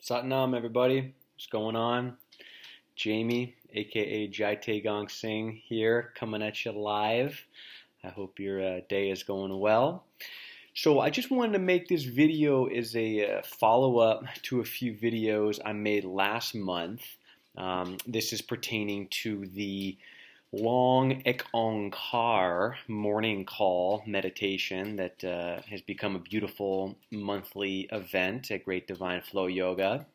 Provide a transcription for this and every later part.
Satnam, everybody. What's going on? Jamie, aka Jai Tae Gong Singh, here, coming at you live. I hope your day is going well. So I just wanted to make this video as a follow-up to a few videos I made last month. This is pertaining to the Long Ek Ong Kar morning call meditation that has become a beautiful monthly event at Great Divine Flow Yoga.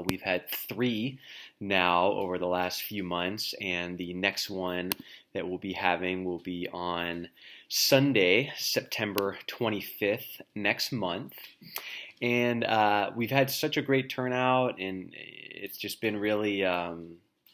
We've had 3 now over the last few months, and the next one that we'll be having will be on Sunday, September 25th next month. And we've had such a great turnout, and it's just been really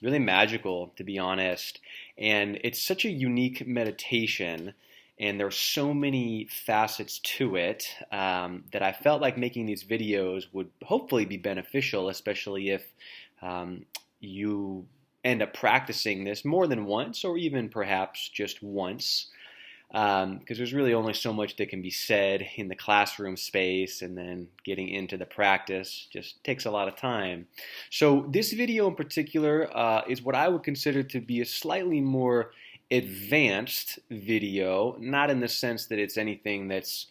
magical, to be honest. And it's such a unique meditation, and there's so many facets to it that I felt like making these videos would hopefully be beneficial, especially if you end up practicing this more than once, or even perhaps just once. Because there's really only so much that can be said in the classroom space, and then getting into the practice just takes a lot of time. So this video in particular is what I would consider to be a slightly more advanced video, not in the sense that it's anything that's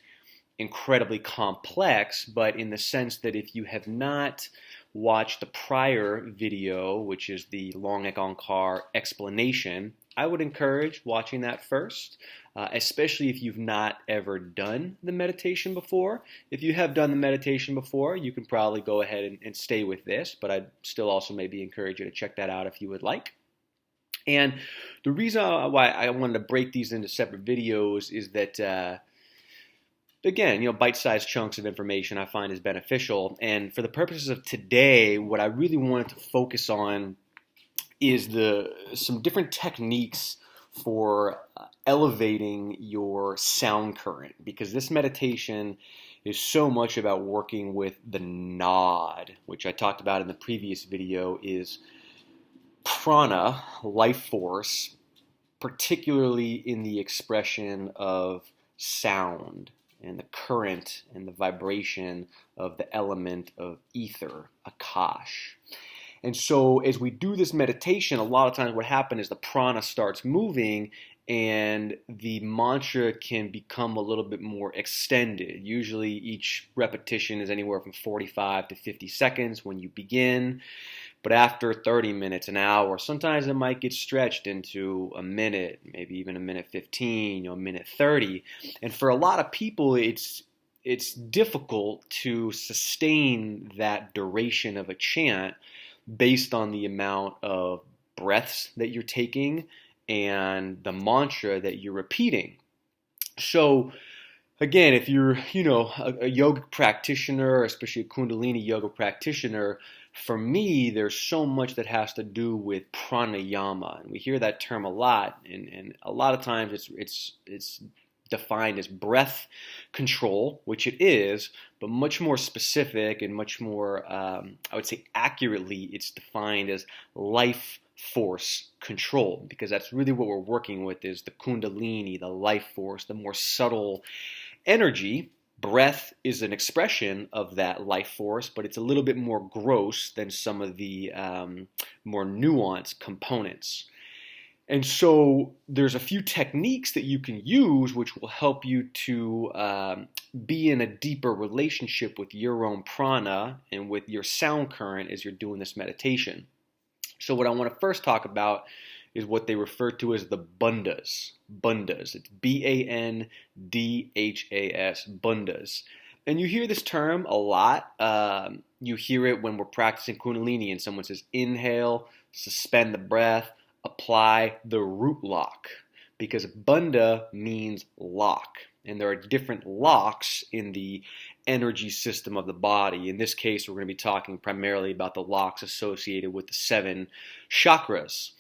incredibly complex, but in the sense that if you have not watched the prior video, which is the Long Ek Ong Kar explanation, I would encourage watching that first, especially if you've not ever done the meditation before. If you have done the meditation before, you can probably go ahead and stay with this, but I'd still also maybe encourage you to check that out if you would like. And the reason why I wanted to break these into separate videos is that, again, bite-sized chunks of information I find is beneficial. And for the purposes of today, what I really wanted to focus on is some different techniques for elevating your sound current, because this meditation is so much about working with the nod, which I talked about in the previous video, is prana, life force, particularly in the expression of sound and the current and the vibration of the element of ether, akash. And so as we do this meditation, a lot of times what happens is the prana starts moving and the mantra can become a little bit more extended. Usually each repetition is anywhere from 45 to 50 seconds when you begin. But after 30 minutes, an hour, sometimes it might get stretched into a minute, maybe even a minute 15, a minute 30. And for a lot of people, it's difficult to sustain that duration of a chant based on the amount of breaths that you're taking and the mantra that you're repeating. So again, if you're, a yogic practitioner, especially a Kundalini yoga practitioner, for me, there's so much that has to do with pranayama, and we hear that term a lot, and a lot of times it's defined as breath control, which it is, but much more specific and much more, I would say accurately, it's defined as life force control, because that's really what we're working with, is the Kundalini, the life force, the more subtle energy. Breath is an expression of that life force, but it's a little bit more gross than some of the more nuanced components. And so there's a few techniques that you can use which will help you to be in a deeper relationship with your own prana and with your sound current as you're doing this meditation. So what I want to first talk about is what they refer to as the bandhas. Bandhas. It's Bandhas, bandhas. And you hear this term a lot. You hear it when we're practicing Kundalini and someone says, inhale, suspend the breath, apply the root lock. Because bandha means lock. And there are different locks in the energy system of the body. In this case, we're going to be talking primarily about the locks associated with the 7 chakras.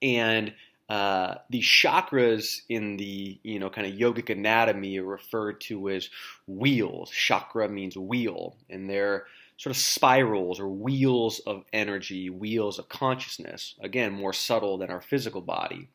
And the chakras in the kind of yogic anatomy are referred to as wheels. Chakra means wheel, and they're sort of spirals or wheels of energy, wheels of consciousness. Again, more subtle than our physical body.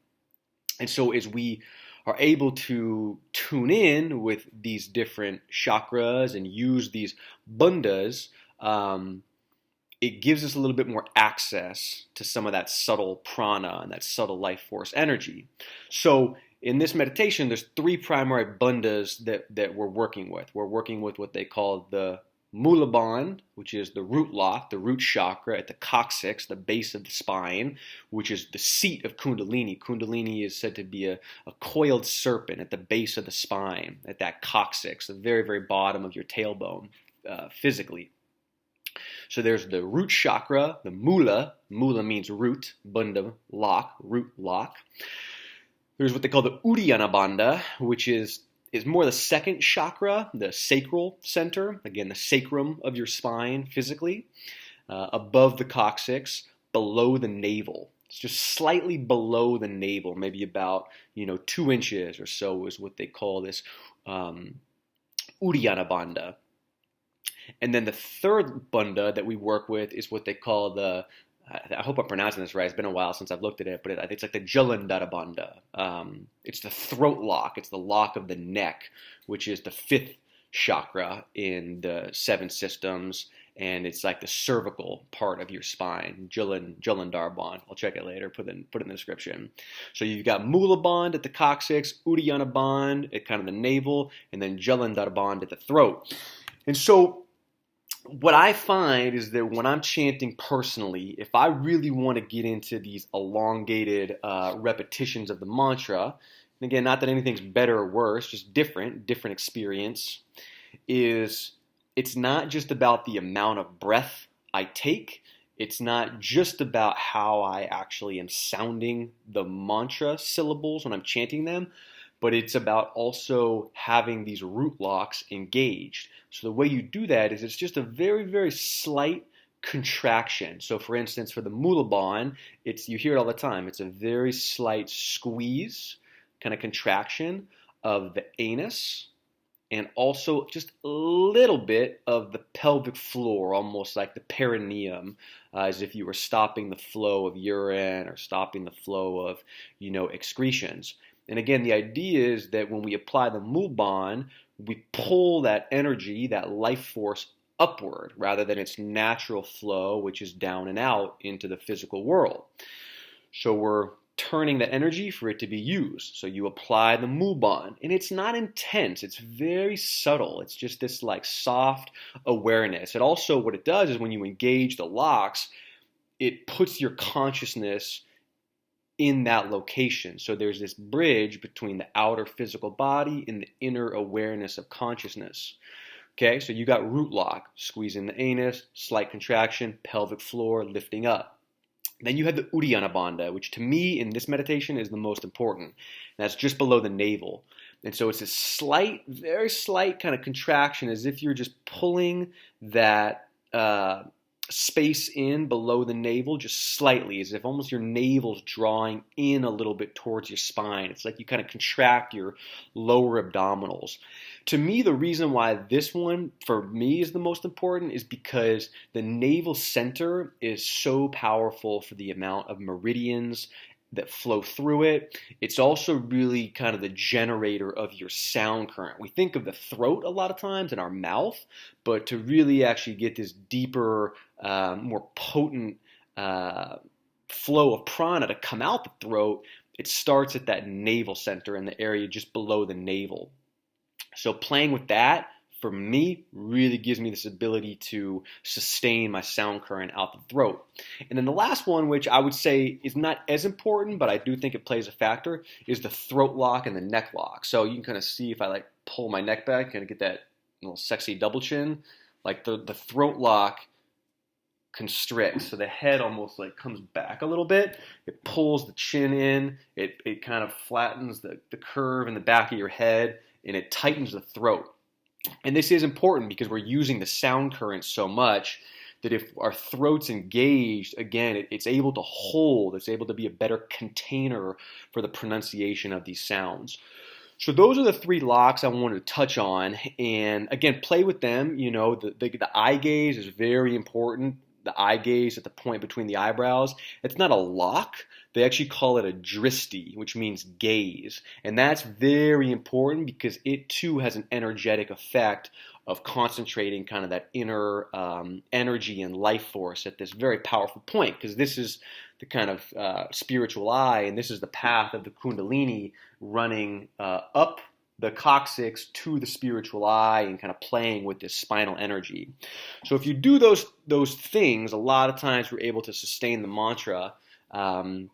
And so as we are able to tune in with these different chakras and use these bandhas, it gives us a little bit more access to some of that subtle prana and that subtle life force energy. So in this meditation, there's 3 primary bandhas that we're working with. We're working with what they call the Mula Bandha, which is the root lock, the root chakra at the coccyx, the base of the spine, which is the seat of Kundalini. Kundalini is said to be a coiled serpent at the base of the spine, at that coccyx, the very, very bottom of your tailbone, physically. So there's the root chakra, the Mula. Mula means root, Bandha, lock, root lock. There's what they call the Uddiyana Bandha, which is more the second chakra, the sacral center, again, the sacrum of your spine physically, above the coccyx, below the navel. It's just slightly below the navel, maybe about 2 inches or so is what they call this Uddiyana Bandha. And then the third bandha that we work with is what they call I hope I'm pronouncing this right. It's been a while since I've looked at it, but I think it's like the Jalandhara Bandha. It's the throat lock. It's the lock of the neck, which is the 5th chakra in the 7 systems, and it's like the cervical part of your spine. Jalandhara Bandha. I'll check it later. Put it in the description. So you've got Mula Bandha at the coccyx, Uddiyana Bandha at kind of the navel, and then Jalandhara Bandha at the throat. And so what I find is that when I'm chanting personally, if I really want to get into these elongated repetitions of the mantra, and again, not that anything's better or worse, just different experience, it's not just about the amount of breath I take. It's not just about how I actually am sounding the mantra syllables when I'm chanting them, but it's about also having these root locks engaged. So the way you do that is it's just a very, very slight contraction. So for instance, for the Mula Bandha, you hear it all the time. It's a very slight squeeze, kind of contraction of the anus, and also just a little bit of the pelvic floor, almost like the perineum, as if you were stopping the flow of urine or stopping the flow of, excretions. And again, the idea is that when we apply the Mula Bandha, we pull that energy, that life force upward rather than its natural flow, which is down and out into the physical world. So we're turning that energy for it to be used. So you apply the Mula Bandha, and it's not intense. It's very subtle. It's just this like soft awareness. And also what it does is when you engage the locks, it puts your consciousness in that location. So there's this bridge between the outer physical body and the inner awareness of consciousness. Okay, so you got root lock, squeezing the anus, slight contraction, pelvic floor, lifting up. Then you have the Uddiyana Bandha, which to me in this meditation is the most important. That's just below the navel. And so it's a slight, very slight kind of contraction as if you're just pulling that space in below the navel just slightly, as if almost your navel's drawing in a little bit towards your spine. It's like you kind of contract your lower abdominals. To me, the reason why this one for me is the most important is because the navel center is so powerful for the amount of meridians that flow through it. It's also really kind of the generator of your sound current. We think of the throat a lot of times in our mouth, but to really actually get this deeper, more potent flow of prana to come out the throat, it starts at that navel center in the area just below the navel. So playing with that, for me, really gives me this ability to sustain my sound current out the throat. And then the last one, which I would say is not as important, but I do think it plays a factor, is the throat lock and the neck lock. So you can kind of see if I like pull my neck back, kind of get that little sexy double chin, like the throat lock constricts. So the head almost like comes back a little bit. It pulls the chin in. It kind of flattens the curve in the back of your head, and it tightens the throat. And this is important because we're using the sound current so much that if our throat's engaged, again, it's able to hold, it's able to be a better container for the pronunciation of these sounds. So those are the 3 locks I wanted to touch on. And again, play with them. You know, the eye gaze is very important. The eye gaze at the point between the eyebrows. It's not a lock. They actually call it a dristi, which means gaze. And that's very important because it too has an energetic effect of concentrating kind of that inner energy and life force at this very powerful point, because this is the kind of spiritual eye, and this is the path of the Kundalini running up the coccyx to the spiritual eye and kind of playing with this spinal energy. So if you do those things, a lot of times we're able to sustain the mantra, and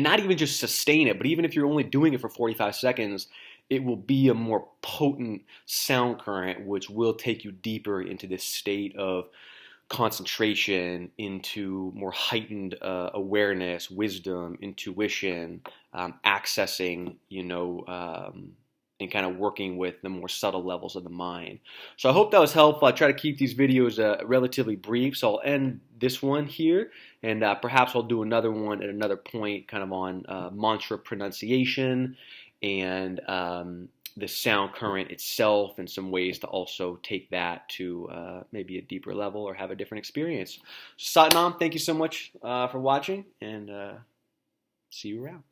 not even just sustain it, but even if you're only doing it for 45 seconds, it will be a more potent sound current, which will take you deeper into this state of concentration, into more heightened awareness, wisdom, intuition, accessing, and kind of working with the more subtle levels of the mind. So I hope that was helpful. I try to keep these videos relatively brief, so I'll end this one here, and perhaps I'll do another one at another point, kind of on mantra pronunciation and the sound current itself, and some ways to also take that to maybe a deeper level or have a different experience. Satnam, thank you so much for watching, and see you around.